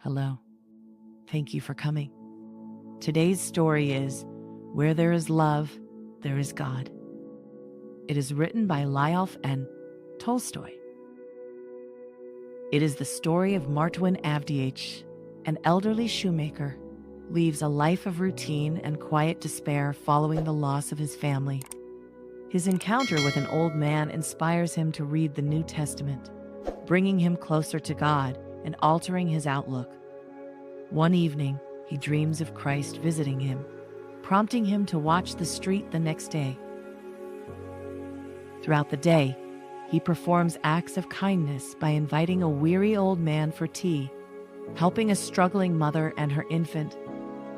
Hello. Thank you for coming. Today's story is Where There Is Love, There Is God. It is written by Lyolf and Tolstoy. It is the story of Martuin Avdyeitch, an elderly shoemaker, leaves a life of routine and quiet despair following the loss of his family. His encounter with an old man inspires him to read the New Testament, bringing him closer to God and altering his outlook. One evening, he dreams of Christ visiting him, prompting him to watch the street the next day. Throughout the day, he performs acts of kindness by inviting a weary old man for tea, helping a struggling mother and her infant,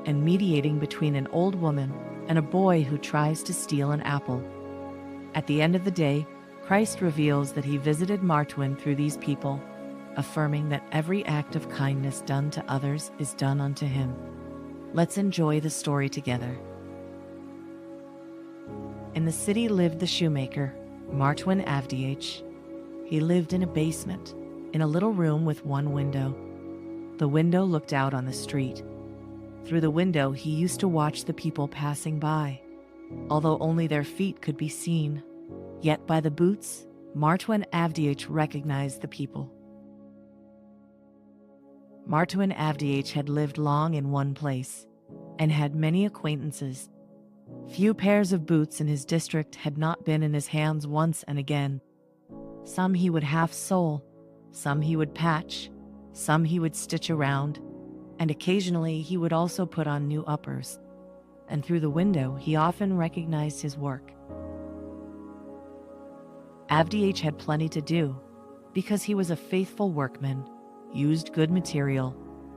and mediating between an old woman and a boy who tries to steal an apple. At the end of the day, Christ reveals that he visited Martuin through these people, affirming that every act of kindness done to others is done unto him. Let's enjoy the story together. In the city lived the shoemaker, Martuin Avdyeitch. He lived in a basement, in a little room with one window. The window looked out on the street. Through the window, he used to watch the people passing by, although only their feet could be seen. Yet by the boots, Martuin Avdyeitch recognized the people. Martuin Avdyeitch had lived long in one place and had many acquaintances. Few pairs of boots in his district had not been in his hands once and again. Some he would half sole, some he would patch, some he would stitch around, and occasionally he would also put on new uppers. And through the window he often recognized his work. Avdyeitch had plenty to do, because he was a faithful workman, used good material,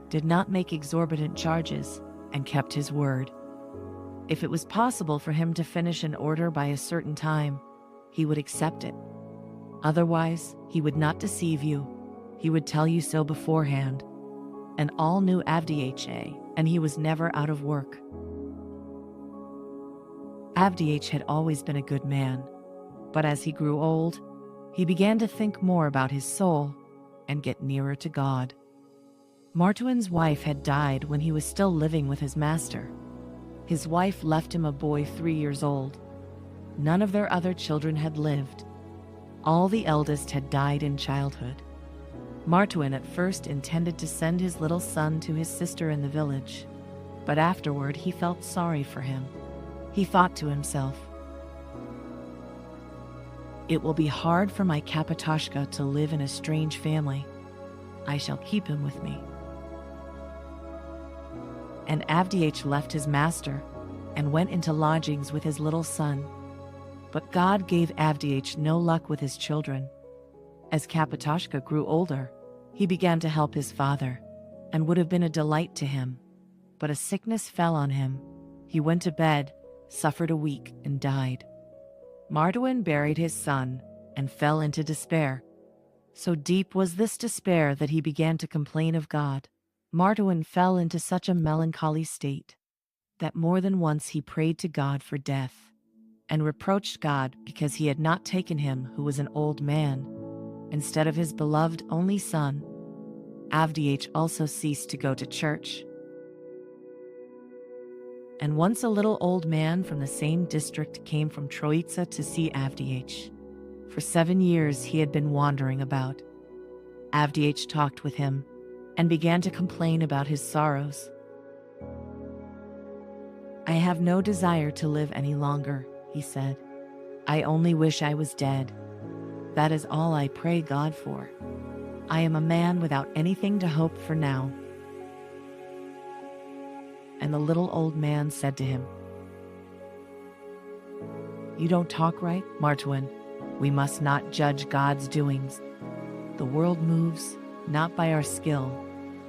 did not make exorbitant charges, and kept his word. If it was possible for him to finish an order by a certain time, he would accept it. Otherwise, he would not deceive you. He would tell you so beforehand. And all knew Avdyeitch, and he was never out of work. Avdyeitch had always been a good man, but as he grew old, he began to think more about his soul and get nearer to God. Martuin's wife had died when he was still living with his master. His wife left him a boy 3 years old. None of their other children had lived. All the eldest had died in childhood. Martuin at first intended to send his little son to his sister in the village, but afterward he felt sorry for him. He thought to himself, "It will be hard for my Kapitoshka to live in a strange family. I shall keep him with me." And Avdyeitch left his master and went into lodgings with his little son. But God gave Avdyeitch no luck with his children. As Kapitoshka grew older, he began to help his father and would have been a delight to him. But a sickness fell on him. He went to bed, suffered a week, and died. Martuin buried his son and fell into despair. So deep was this despair that he began to complain of God. Martuin fell into such a melancholy state that more than once he prayed to God for death and reproached God because he had not taken him, who was an old man, instead of his beloved only son. Avdyeitch also ceased to go to church. And once a little old man from the same district came from Troitsa to see Avdyeitch. For 7 years he had been wandering about. Avdyeitch talked with him and began to complain about his sorrows. "I have no desire to live any longer," he said. "I only wish I was dead. That is all I pray God for. I am a man without anything to hope for now." And the little old man said to him, "You don't talk right, Martuin. We must not judge God's doings. The world moves not by our skill,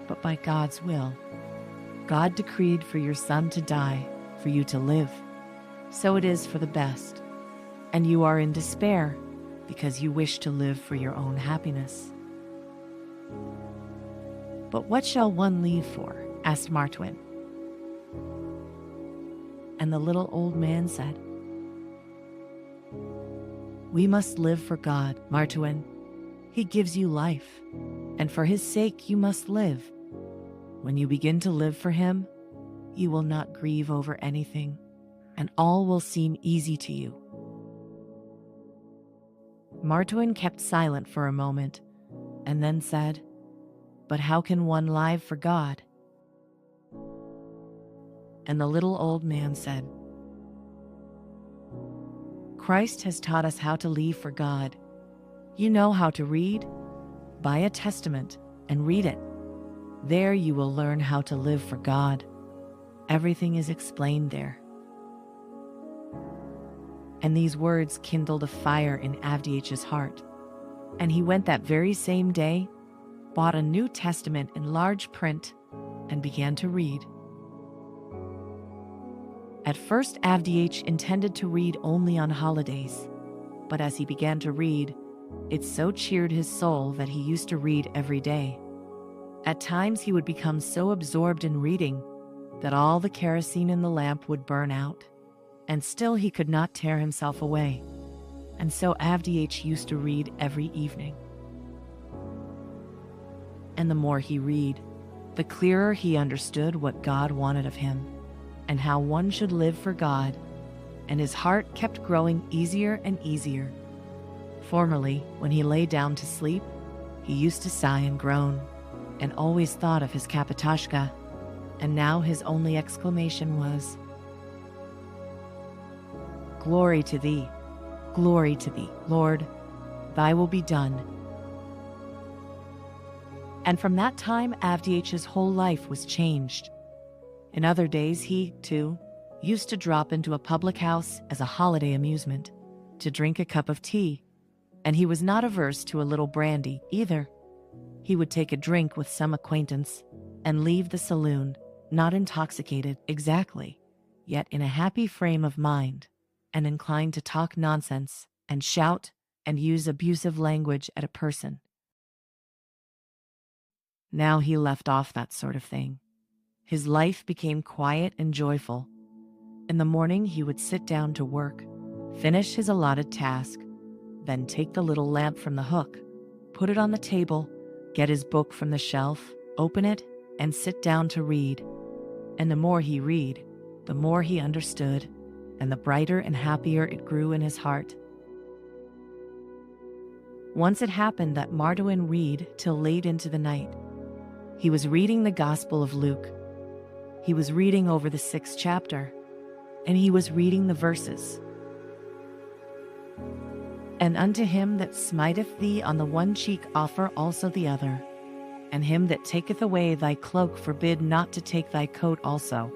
but by God's will. God decreed for your son to die, for you to live. So it is for the best. And you are in despair because you wish to live for your own happiness." "But what shall one live for?" asked Martuin. And the little old man said, "We must live for God, Martuin. He gives you life, and for his sake you must live. When you begin to live for Him, you will not grieve over anything, and all will seem easy to you. Martuin kept silent for a moment, and then said, "But how can one live for God?" And the little old man said, "Christ has taught us how to live for God. You know how to read? Buy a testament and read it. There you will learn how to live for God. Everything is explained there." And these words kindled a fire in Avdyeitch's heart, and he went that very same day, bought a New Testament in large print, and began to read. At first, Avdyeitch intended to read only on holidays, but as he began to read, it so cheered his soul that he used to read every day. At times he would become so absorbed in reading that all the kerosene in the lamp would burn out, and still he could not tear himself away. And so Avdyeitch used to read every evening. And the more he read, the clearer he understood what God wanted of him, and how one should live for God, and his heart kept growing easier and easier. Formerly, when he lay down to sleep, he used to sigh and groan, and always thought of his Kapitashka, and now his only exclamation was, glory to thee, Lord, thy will be done." And from that time, Avdyeitch's whole life was changed. In other days, he, too, used to drop into a public house as a holiday amusement, to drink a cup of tea, and he was not averse to a little brandy either. He would take a drink with some acquaintance and leave the saloon, not intoxicated exactly, yet in a happy frame of mind, and inclined to talk nonsense and shout and use abusive language at a person. Now he left off that sort of thing. His life became quiet and joyful. In the morning he would sit down to work, finish his allotted task, then take the little lamp from the hook, put it on the table, get his book from the shelf, open it, and sit down to read. And the more he read, the more he understood, and the brighter and happier it grew in his heart. Once it happened that Martuin read till late into the night. He was reading the Gospel of Luke. He was reading over the 6th chapter, and he was reading the verses. "And unto him that smiteth thee on the one cheek offer also the other, and him that taketh away thy cloak forbid not to take thy coat also.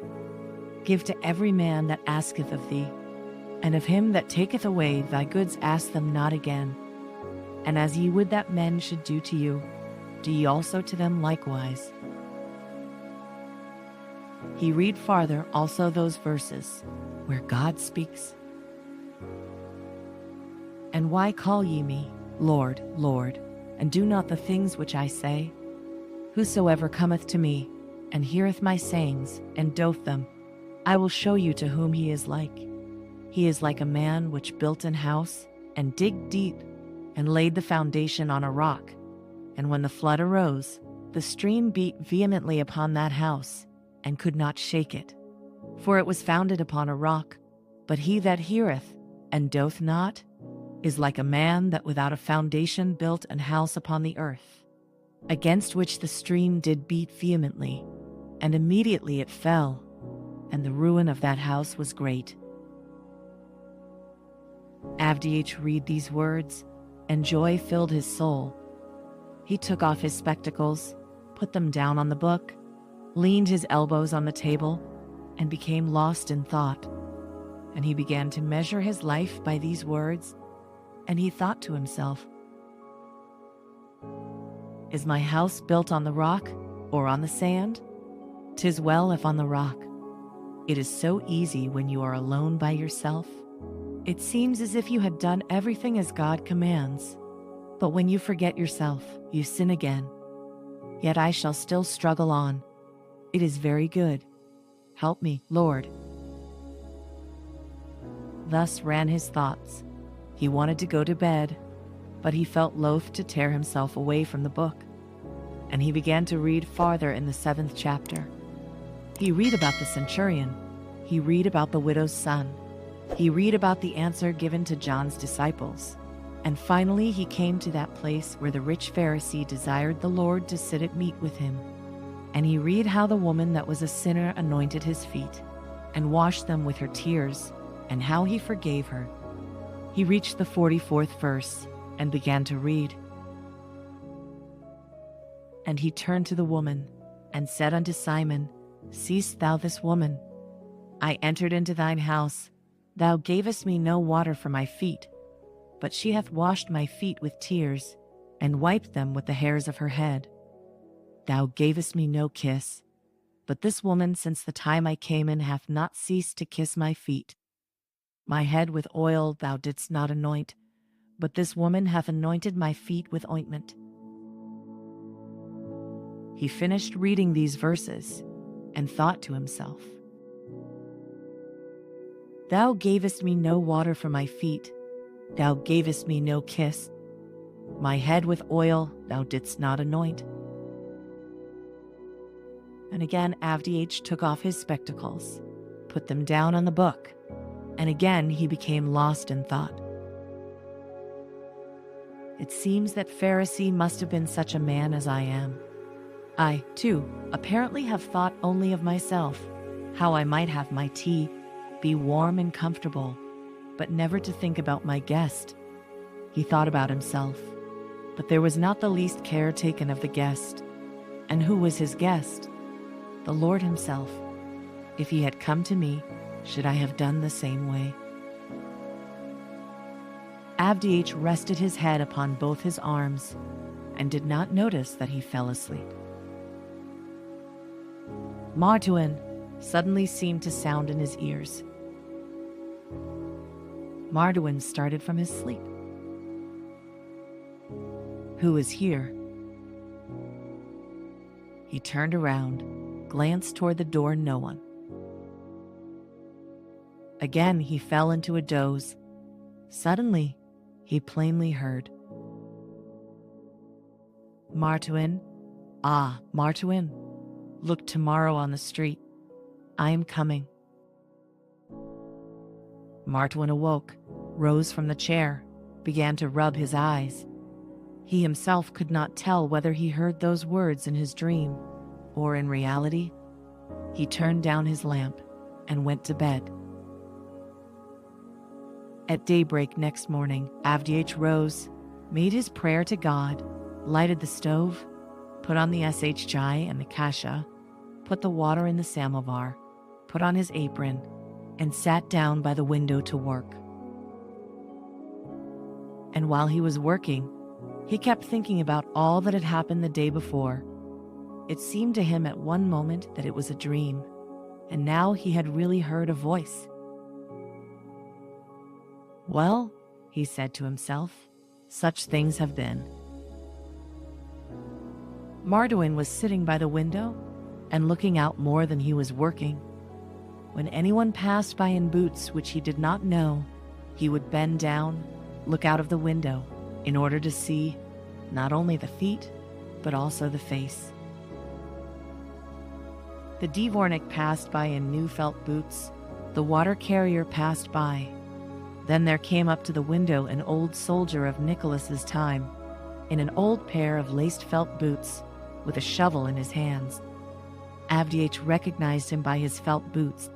Give to every man that asketh of thee, and of him that taketh away thy goods ask them not again. And as ye would that men should do to you, do ye also to them likewise." He read farther also those verses where God speaks, "And why call ye me, Lord, Lord, and do not the things which I say? Whosoever cometh to me, and heareth my sayings, and doth them, I will show you to whom he is like. He is like a man which built an house, and digged deep, and laid the foundation on a rock. And when the flood arose, the stream beat vehemently upon that house, and could not shake it. For it was founded upon a rock. But he that heareth, and doth not, is like a man that without a foundation built an house upon the earth, against which the stream did beat vehemently, and immediately it fell, and the ruin of that house was great." Avdyeitch read these words, and joy filled his soul. He took off his spectacles, put them down on the book, leaned his elbows on the table, and became lost in thought. And he began to measure his life by these words, and he thought to himself, "Is my house built on the rock or on the sand? 'Tis well if on the rock. It is so easy when you are alone by yourself. It seems as if you had done everything as God commands. But when you forget yourself, you sin again. Yet I shall still struggle on. It is very good. Help me, Lord." Thus ran his thoughts. He wanted to go to bed, but he felt loath to tear himself away from the book. and he began to read farther in the 7th chapter. He read about the centurion. He read about the widow's son. He read about the answer given to John's disciples. And finally he came to that place where the rich Pharisee desired the Lord to sit at meat with him. And he read how the woman that was a sinner anointed his feet and washed them with her tears, and how he forgave her. He reached the 44th verse and began to read. And he turned to the woman and said unto Simon, Seest thou this woman? I entered into thine house. Thou gavest me no water for my feet, but she hath washed my feet with tears, and wiped them with the hairs of her head. Thou gavest me no kiss, but this woman since the time I came in hath not ceased to kiss my feet. My head with oil thou didst not anoint, but this woman hath anointed my feet with ointment. He finished reading these verses and thought to himself, Thou gavest me no water for my feet, thou gavest me no kiss. My head with oil thou didst not anoint. And again Avdyeitch took off his spectacles, put them down on the book, and again he became lost in thought. It seems that Pharisee must have been such a man as I am. I, too, apparently have thought only of myself, how I might have my tea, be warm and comfortable, but never to think about my guest. He thought about himself, but there was not the least care taken of the guest. And who was his guest? The Lord himself. If he had come to me, should I have done the same way? Avdyeitch rested his head upon both his arms and did not notice that he fell asleep. Martuin suddenly seemed to sound in his ears. Martuin started from his sleep. Who is here? He turned around, glanced toward the door, no one. Again he fell into a doze. Suddenly, he plainly heard, Martuin, ah, Martuin, look tomorrow on the street. I am coming. Martuin awoke, rose from the chair, began to rub his eyes. He himself could not tell whether he heard those words in his dream or in reality. He turned down his lamp and went to bed. At daybreak next morning, Avdyeitch rose, made his prayer to God, lighted the stove, put on the chai and the kasha, put the water in the samovar, put on his apron, and sat down by the window to work. And while he was working, he kept thinking about all that had happened the day before. It seemed to him at one moment that it was a dream, and now he had really heard a voice. Well, he said to himself, such things have been. Martuin was sitting by the window and looking out more than he was working. When anyone passed by in boots which he did not know, he would bend down, look out of the window, in order to see not only the feet, but also the face. The dvornik passed by in new felt boots. The water carrier passed by. Then there came up to the window an old soldier of Nicholas's time, in an old pair of laced felt boots, with a shovel in his hands. Avdyeitch recognized him by his felt boots.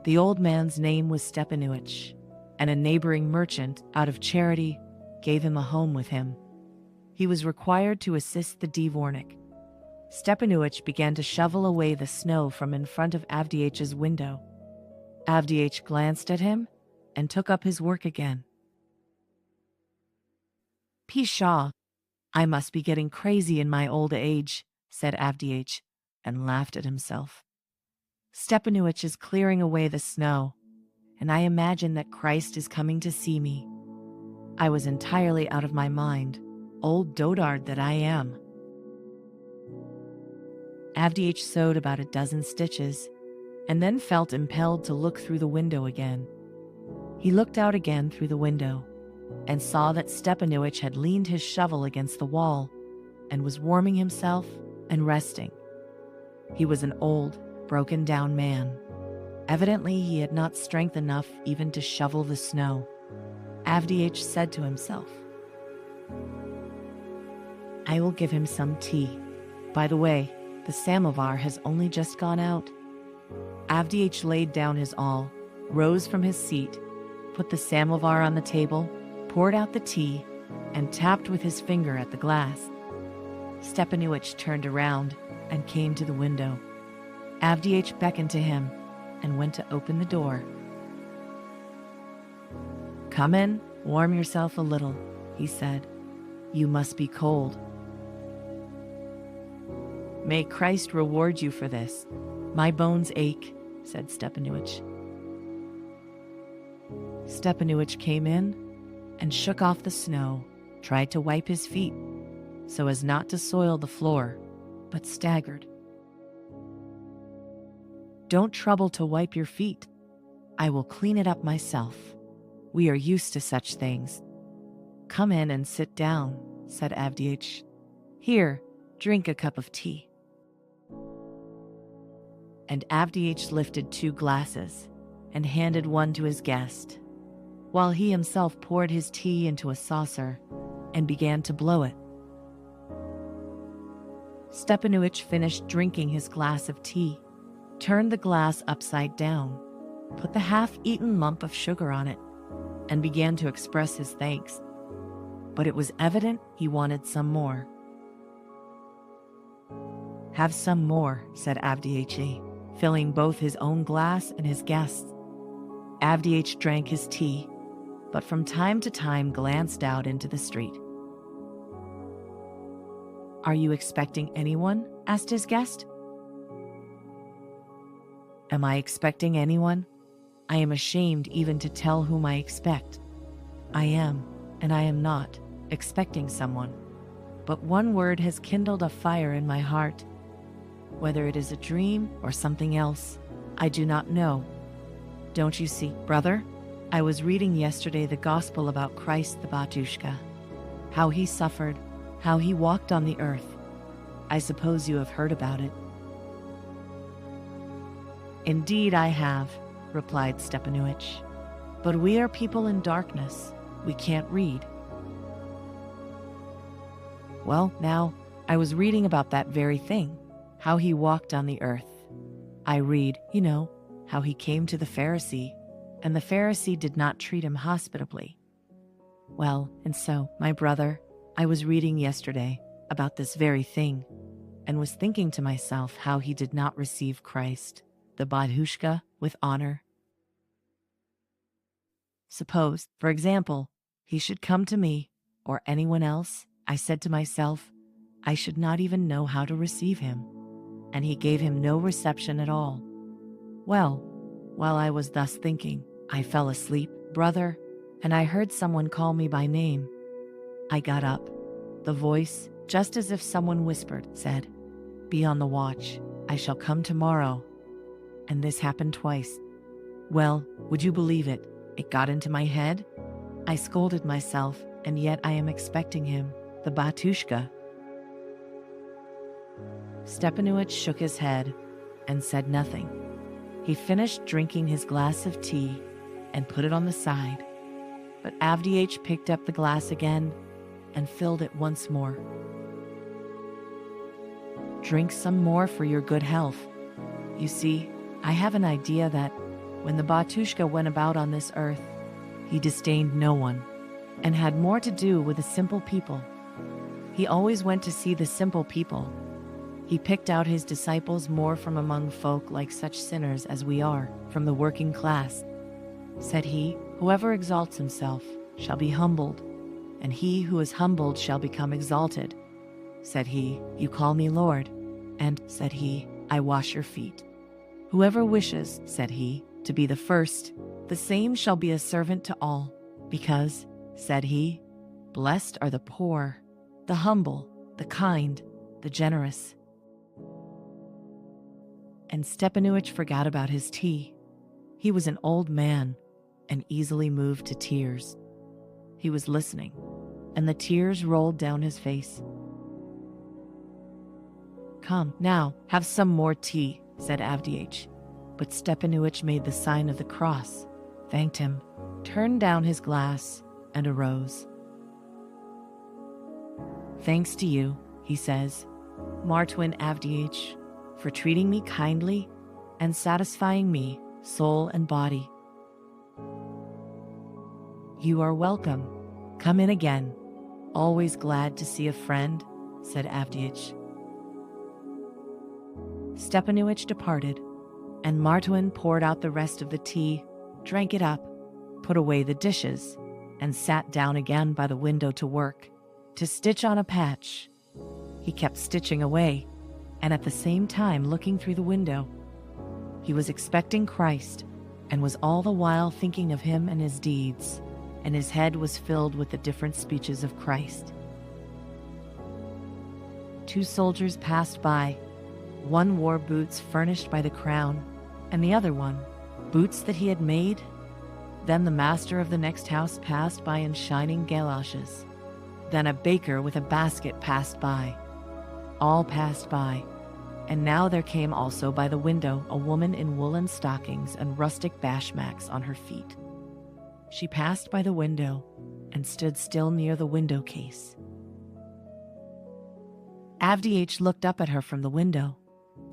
The old man's name was Stepanuich, and a neighboring merchant, out of charity, gave him a home with him. He was required to assist the dvornik. Stepanuich began to shovel away the snow from in front of Avdyeitch's window. Avdyeitch glanced at him and took up his work again. Pshaw, I must be getting crazy in my old age, said Avdyeitch, and laughed at himself. Stepanuich is clearing away the snow, and I imagine that Christ is coming to see me. I was entirely out of my mind, old dotard that I am. Avdyeitch sewed about a dozen stitches, and then felt impelled to look through the window again. He looked out again through the window, and saw that Stepanuich had leaned his shovel against the wall, and was warming himself and resting. He was an old, broken-down man. Evidently, he had not strength enough even to shovel the snow. Avdyeitch said to himself, "I will give him some tea. By the way, the samovar has only just gone out." Avdyeitch laid down his awl, rose from his seat, put the samovar on the table, poured out the tea, and tapped with his finger at the glass. Stepanuich turned around and came to the window. Avdyeitch beckoned to him and went to open the door. "Come in, warm yourself a little," he said. "You must be cold." "May Christ reward you for this. My bones ache," said Stepanuich. Stepanuich came in and shook off the snow, tried to wipe his feet so as not to soil the floor, but staggered. "Don't trouble to wipe your feet. I will clean it up myself. We are used to such things." "Come in and sit down," said Avdyeitch. "Here, drink a cup of tea." And Avdyeitch lifted 2 glasses and handed one to his guest, while he himself poured his tea into a saucer and began to blow it. Stepanuich finished drinking his glass of tea, turned the glass upside down, put the half-eaten lump of sugar on it, and began to express his thanks. But it was evident he wanted some more. "Have some more," said Avdyeitch, filling both his own glass and his guest's. Avdyeitch drank his tea, but from time to time glanced out into the street. "Are you expecting anyone?" asked his guest. "Am I expecting anyone? I am ashamed even to tell whom I expect. I am, and I am not, expecting someone. But one word has kindled a fire in my heart. Whether it is a dream or something else, I do not know. Don't you see, brother? I was reading yesterday the gospel about Christ the Batushka, how he suffered, how he walked on the earth. I suppose you have heard about it." "Indeed I have," replied Stepanuich. "But we are people in darkness. We can't read." "Well, now, I was reading about that very thing, how he walked on the earth. I read, how he came to the Pharisee, and the Pharisee did not treat him hospitably. Well, and so, my brother, I was reading yesterday about this very thing, and was thinking to myself how he did not receive Christ, the Batushka, with honor. Suppose, for example, he should come to me, or anyone else, I said to myself, I should not even know how to receive him, and he gave him no reception at all. Well, while I was thus thinking, I fell asleep, brother, and I heard someone call me by name. I got up. The voice, just as if someone whispered, said, "Be on the watch, I shall come tomorrow." And this happened twice. Well, would you believe it? It got into my head. I scolded myself, and yet I am expecting him, the Batushka. Stepanuich shook his head and said nothing. He finished drinking his glass of tea and put it on the side. But Avdyeitch picked up the glass again and filled it once more. "Drink some more for your good health. You see, I have an idea that when the Batushka went about on this earth, he disdained no one and had more to do with the simple people. He always went to see the simple people. He picked out his disciples more from among folk like such sinners as we are, from the working class. Said he, whoever exalts himself shall be humbled, and he who is humbled shall become exalted. Said he, you call me Lord, and, said he, I wash your feet. Whoever wishes, said he, to be the first, the same shall be a servant to all, because, said he, blessed are the poor, the humble, the kind, the generous." And Stepanuich forgot about his tea. He was an old man and easily moved to tears. He was listening, and the tears rolled down his face. Come, now, have some more tea, said Avdyeitch. But Stepanuich made the sign of the cross, thanked him, turned down his glass, and arose. Thanks to you, he says, Martuin Avdyeitch, for treating me kindly and satisfying me, soul and body. You are welcome. Come in again. Always glad to see a friend, said Avdyeitch. Stepanuich departed, and Martuin poured out the rest of the tea, drank it up, put away the dishes, and sat down again by the window to work, to stitch on a patch. He kept stitching away, and at the same time looking through the window. He was expecting Christ, and was all the while thinking of him and his deeds, and his head was filled with the different speeches of Christ. 2 soldiers passed by. One wore boots furnished by the crown, and the other one, boots that he had made. Then the master of the next house passed by in shining galoshes. Then a baker with a basket passed by. All passed by, and now there came also by the window a woman in woolen stockings and rustic bashmaks on her feet. She passed by the window and stood still near the window case. Avdyeitch looked up at her from the window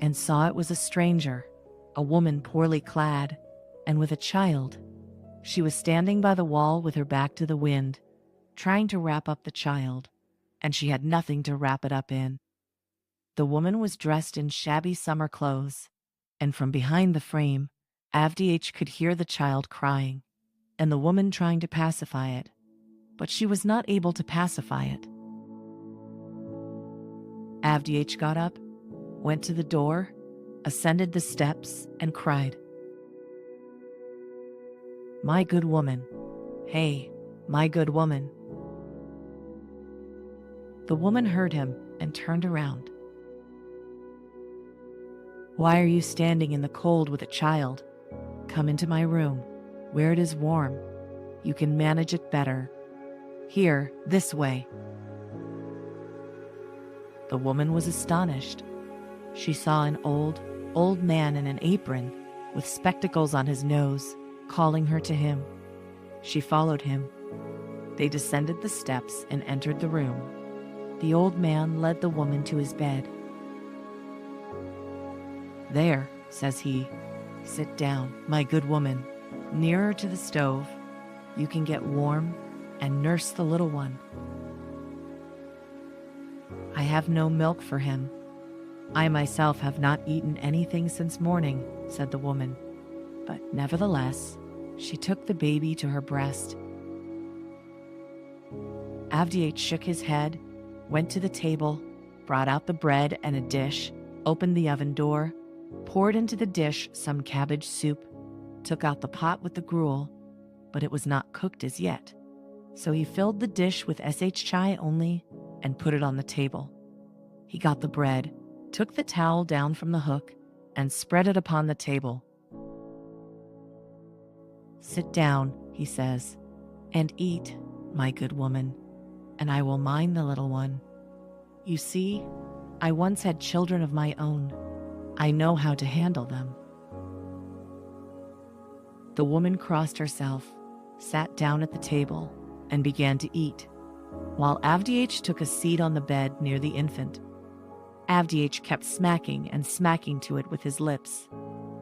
and saw it was a stranger, a woman poorly clad, and with a child. She was standing by the wall with her back to the wind, trying to wrap up the child, and she had nothing to wrap it up in. The woman was dressed in shabby summer clothes, and from behind the frame, Avdyeitch could hear the child crying, and the woman trying to pacify it, but she was not able to pacify it. Avdyeitch got up, went to the door, ascended the steps, and cried, "My good woman, hey, my good woman." The woman heard him and turned around. "Why are you standing in the cold with a child? Come into my room, where it is warm. You can manage it better. Here, this way." The woman was astonished. She saw an old man in an apron, with spectacles on his nose, calling her to him. She followed him. They descended the steps and entered the room. The old man led the woman to his bed. "There," says he, "sit down, my good woman, nearer to the stove. You can get warm and nurse the little one." "I have no milk for him. I myself have not eaten anything since morning," said the woman. But nevertheless, she took the baby to her breast. Avdyeitch shook his head, went to the table, brought out the bread and a dish, opened the oven door, poured into the dish some cabbage soup, took out the pot with the gruel, but it was not cooked as yet. So he filled the dish with chai only and put it on the table. He got the bread, took the towel down from the hook, and spread it upon the table. "Sit down," he says, "and eat, my good woman, and I will mind the little one. You see, I once had children of my own. I know how to handle them." The woman crossed herself, sat down at the table, and began to eat, while Avdyeitch took a seat on the bed near the infant. Avdyeitch kept smacking and smacking to it with his lips,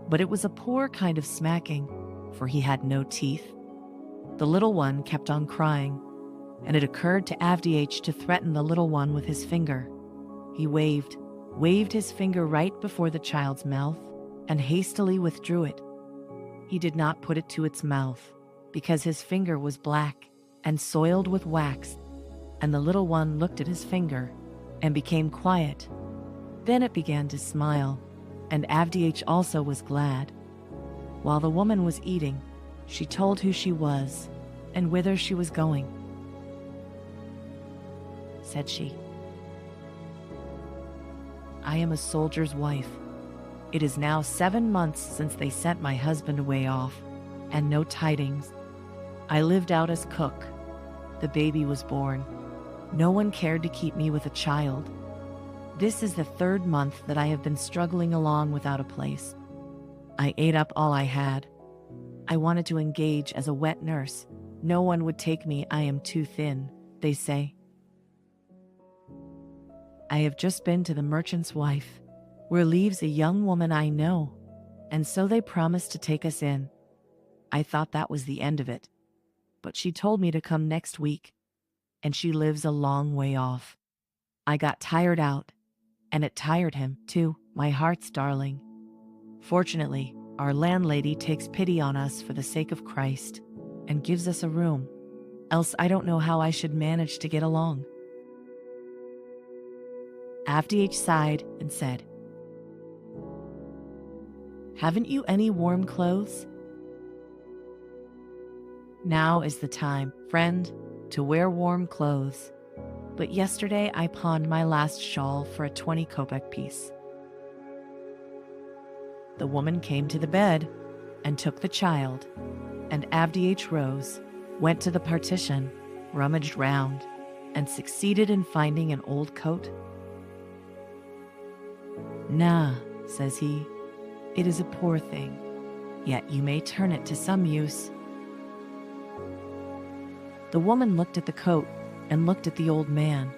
but it was a poor kind of smacking, for he had no teeth. The little one kept on crying, and it occurred to Avdyeitch to threaten the little one with his finger. He waved his finger right before the child's mouth, and hastily withdrew it. He did not put it to its mouth, because his finger was black and soiled with wax, and the little one looked at his finger and became quiet. Then it began to smile, and Avdyeitch also was glad. While the woman was eating, she told who she was and whither she was going. Said she, "I am a soldier's wife. It is now 7 months since they sent my husband away off, and no tidings. I lived out as cook. The baby was born. No one cared to keep me with a child. This is the third month that I have been struggling along without a place. I ate up all I had. I wanted to engage as a wet nurse. No one would take me. I am too thin, they say. I have just been to the merchant's wife, where lives a young woman I know, and so they promised to take us in. I thought that was the end of it, but she told me to come next week, and she lives a long way off. I got tired out, and it tired him too, my heart's darling. Fortunately, our landlady takes pity on us for the sake of Christ and gives us a room, else I don't know how I should manage to get along. Avdyeitch sighed and said, "Haven't you any warm clothes? Now is the time, friend, to wear warm clothes. But yesterday I pawned my last shawl for a 20 kopeck piece." The woman came to the bed and took the child, and Avdyeitch rose, went to the partition, rummaged round, and succeeded in finding an old coat. "Nah," says he, "it is a poor thing, yet you may turn it to some use." The woman looked at the coat and looked at the old man.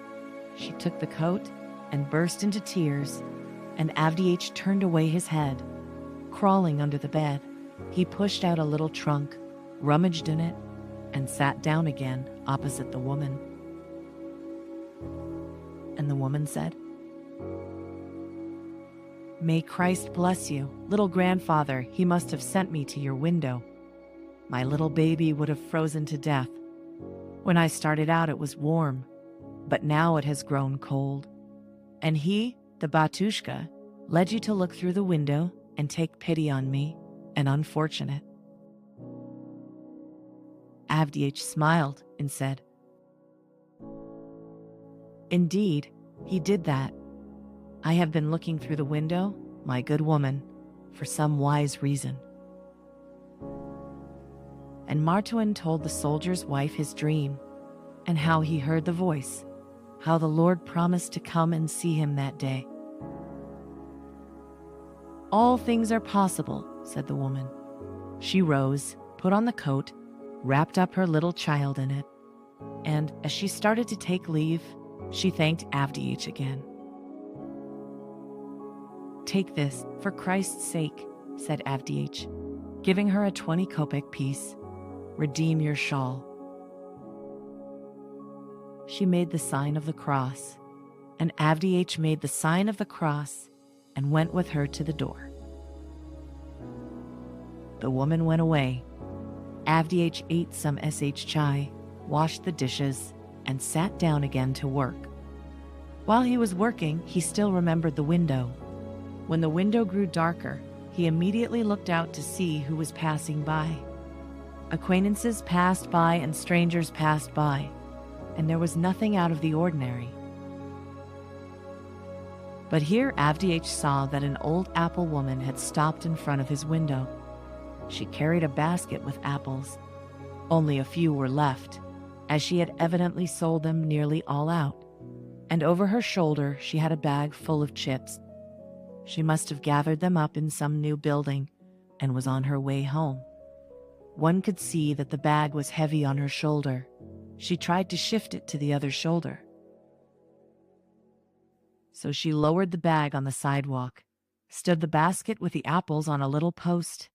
She took the coat and burst into tears, and Avdyeitch turned away his head. Crawling under the bed, he pushed out a little trunk, rummaged in it, and sat down again opposite the woman. And the woman said, "May Christ bless you, little grandfather. He must have sent me to your window. My little baby would have frozen to death. When I started out, it was warm, but now it has grown cold. And he, the batushka, led you to look through the window and take pity on me, an unfortunate." Avdyeitch smiled and said, "Indeed, he did that. I have been looking through the window, my good woman, for some wise reason." And Martuin told the soldier's wife his dream, and how he heard the voice, how the Lord promised to come and see him that day. "All things are possible," said the woman. She rose, put on the coat, wrapped up her little child in it, and as she started to take leave, she thanked Avdyeitch again. "Take this, for Christ's sake," said Avdyeitch, giving her a 20 kopeck piece. "Redeem your shawl." She made the sign of the cross, and Avdyeitch made the sign of the cross and went with her to the door. The woman went away. Avdyeitch ate some chai, washed the dishes, and sat down again to work. While he was working, he still remembered the window. When the window grew darker, he immediately looked out to see who was passing by. Acquaintances passed by and strangers passed by, and there was nothing out of the ordinary. But here Avdyeitch saw that an old apple woman had stopped in front of his window. She carried a basket with apples. Only a few were left, as she had evidently sold them nearly all out, and over her shoulder she had a bag full of chips. She must have gathered them up in some new building and was on her way home. One could see that the bag was heavy on her shoulder. She tried to shift it to the other shoulder. So she lowered the bag on the sidewalk, stood the basket with the apples on a little post,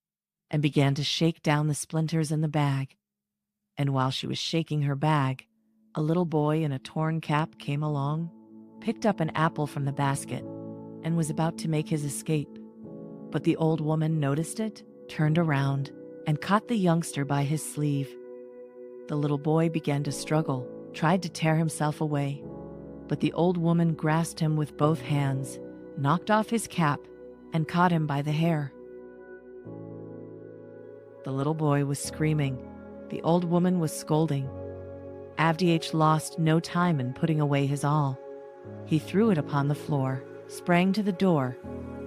and began to shake down the splinters in the bag. And while she was shaking her bag, a little boy in a torn cap came along, picked up an apple from the basket, and was about to make his escape. But the old woman noticed it, turned around, and caught the youngster by his sleeve. The little boy began to struggle, tried to tear himself away, but the old woman grasped him with both hands, knocked off his cap, and caught him by the hair. The little boy was screaming. The old woman was scolding. Avdyeitch lost no time in putting away his awl. He threw it upon the floor, sprang to the door.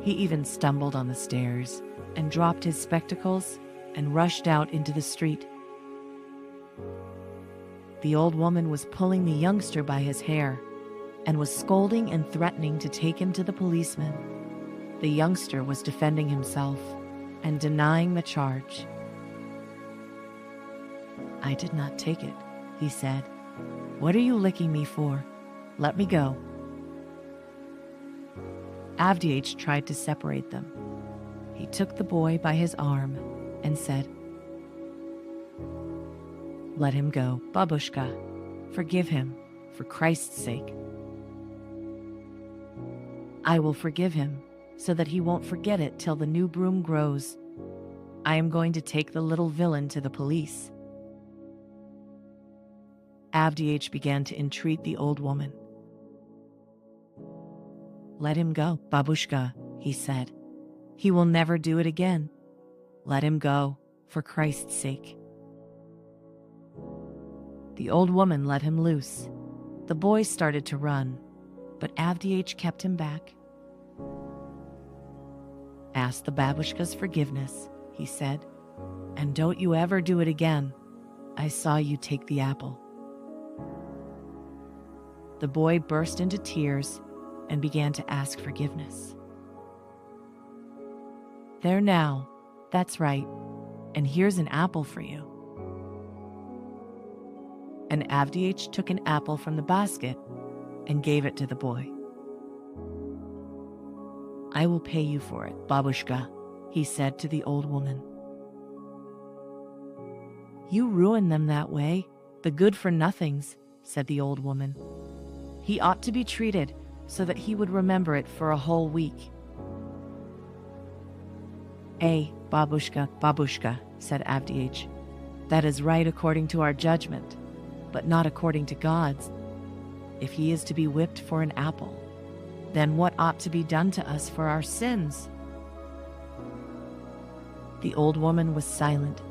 He even stumbled on the stairs and dropped his spectacles and rushed out into the street. The old woman was pulling the youngster by his hair. and was scolding and threatening to take him to the policeman. The youngster was defending himself and denying the charge. "I did not take it," he said. "What are you licking me for? Let me go." Avdyeitch tried to separate them. He took the boy by his arm and said, "Let him go, babushka. Forgive him, for Christ's sake." "I will forgive him, so that he won't forget it till the new broom grows. I am going to take the little villain to the police." Avdyeitch began to entreat the old woman. "Let him go, babushka," he said. "He will never do it again. Let him go, for Christ's sake." The old woman let him loose. The boy started to run, but Avdyeitch kept him back. "Ask the babushka's forgiveness," he said, "and don't you ever do it again. I saw you take the apple." The boy burst into tears and began to ask forgiveness. "There now, that's right, and here's an apple for you." And Avdyeitch took an apple from the basket and gave it to the boy. "I will pay you for it, babushka," he said to the old woman. "You ruin them that way, the good-for-nothings," said the old woman. "He ought to be treated so that he would remember it for a whole week." Babushka, babushka," said Avdyeitch. "That is right according to our judgment, but not according to God's. If he is to be whipped for an apple, then what ought to be done to us for our sins?" The old woman was silent.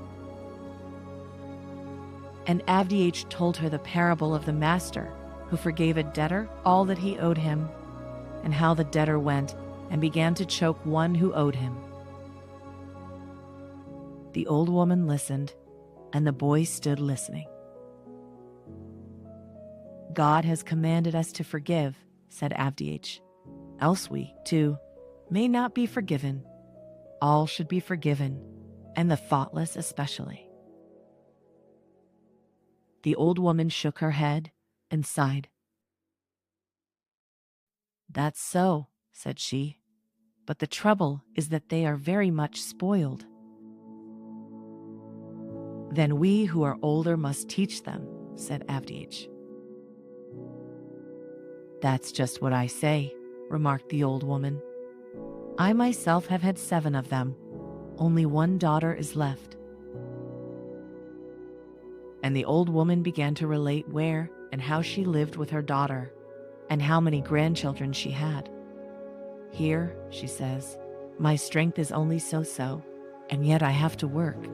And Avdyeitch told her the parable of the master who forgave a debtor all that he owed him, and how the debtor went and began to choke one who owed him. The old woman listened, and the boy stood listening. "God has commanded us to forgive," said Avdyeitch, "else we, too, may not be forgiven. All should be forgiven, and the thoughtless especially." The old woman shook her head and sighed. "That's so," said she, "but the trouble is that they are very much spoiled." "Then we who are older must teach them," said Avdyeitch. "That's just what I say," remarked the old woman. "I myself have had 7 of them. Only 1 daughter is left." And the old woman began to relate where and how she lived with her daughter, and how many grandchildren she had. "Here," she says, "my strength is only so-so, and yet I have to work.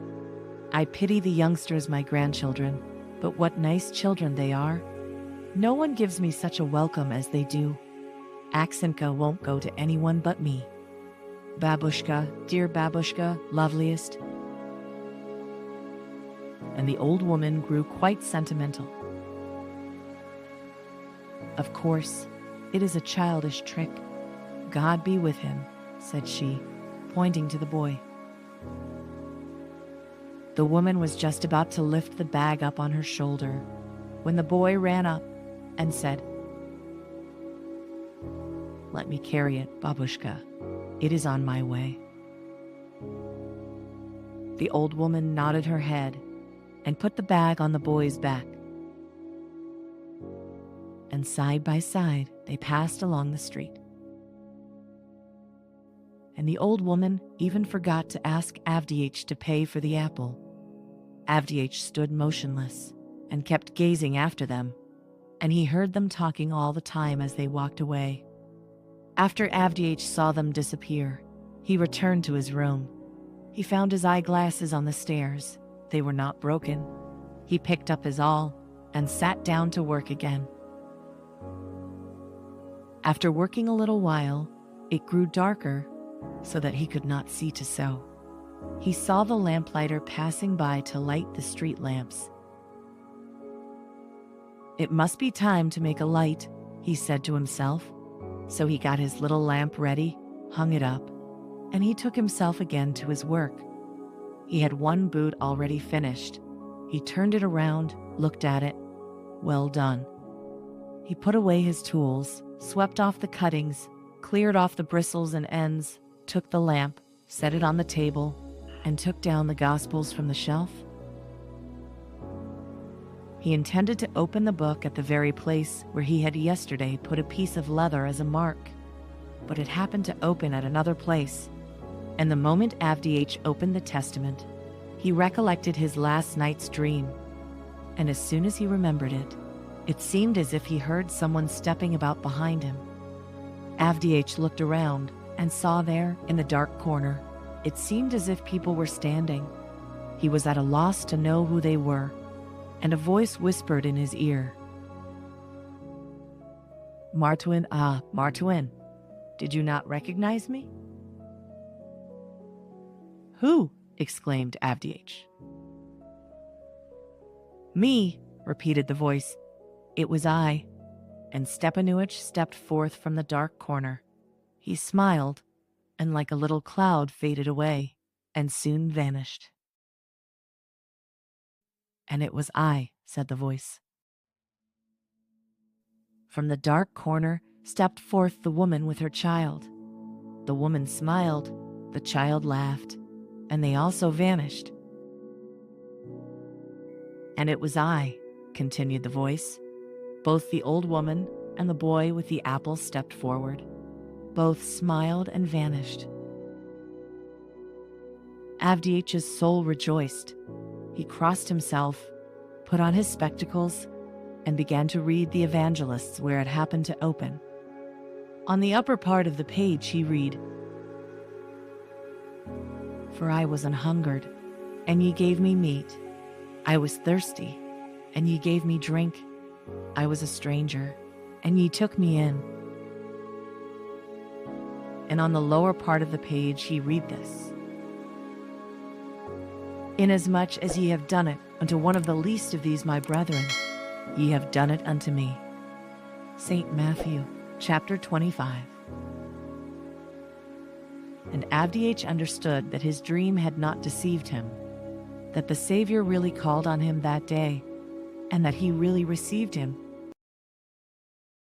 I pity the youngsters, my grandchildren, but what nice children they are. No one gives me such a welcome as they do. Aksenka won't go to anyone but me. Babushka, dear babushka, loveliest." And the old woman grew quite sentimental. "Of course, it is a childish trick. God be with him," said she, pointing to the boy. The woman was just about to lift the bag up on her shoulder when the boy ran up and said, "Let me carry it, babushka. It is on my way." The old woman nodded her head and put the bag on the boy's back. And side by side, they passed along the street. And the old woman even forgot to ask Avdyeitch to pay for the apple. Avdyeitch stood motionless and kept gazing after them, and he heard them talking all the time as they walked away. After Avdyeitch saw them disappear, he returned to his room. He found his eyeglasses on the stairs. They were not broken. He picked up his awl and sat down to work again. After working a little while, it grew darker so that he could not see to sew. He saw the lamplighter passing by to light the street lamps. "It must be time to make a light," he said to himself. So he got his little lamp ready, hung it up, and he took himself again to his work. He had one boot already finished. He turned it around, looked at it. Well done. He put away his tools, swept off the cuttings, cleared off the bristles and ends, took the lamp, set it on the table, and took down the Gospels from the shelf. He intended to open the book at the very place where he had yesterday put a piece of leather as a mark, but it happened to open at another place, and the moment Avdyeitch opened the Testament, he recollected his last night's dream, and as soon as he remembered it, it seemed as if he heard someone stepping about behind him. Avdyeitch looked around and saw there, in the dark corner, it seemed as if people were standing. He was at a loss to know who they were, and a voice whispered in his ear, "Martuin, Martuin, did you not recognize me?" "Who?" exclaimed Avdyeitch. "Me," repeated the voice. "It was I." And Stepanuich stepped forth from the dark corner. He smiled, and like a little cloud faded away, and soon vanished. "And it was I," said the voice. From the dark corner stepped forth the woman with her child. The woman smiled, the child laughed, and they also vanished. "And it was I," continued the voice. Both the old woman and the boy with the apple stepped forward. Both smiled and vanished. Avdyeitch's soul rejoiced. He crossed himself, put on his spectacles, and began to read the evangelists where it happened to open. On the upper part of the page he read, "For I was an hungered, and ye gave me meat. I was thirsty, and ye gave me drink. I was a stranger, and ye took me in." And on the lower part of the page he read this, "Inasmuch as ye have done it unto one of the least of these my brethren, ye have done it unto me." St. Matthew, chapter 25. And Avdyeitch understood that his dream had not deceived him, that the Savior really called on him that day, and that he really received him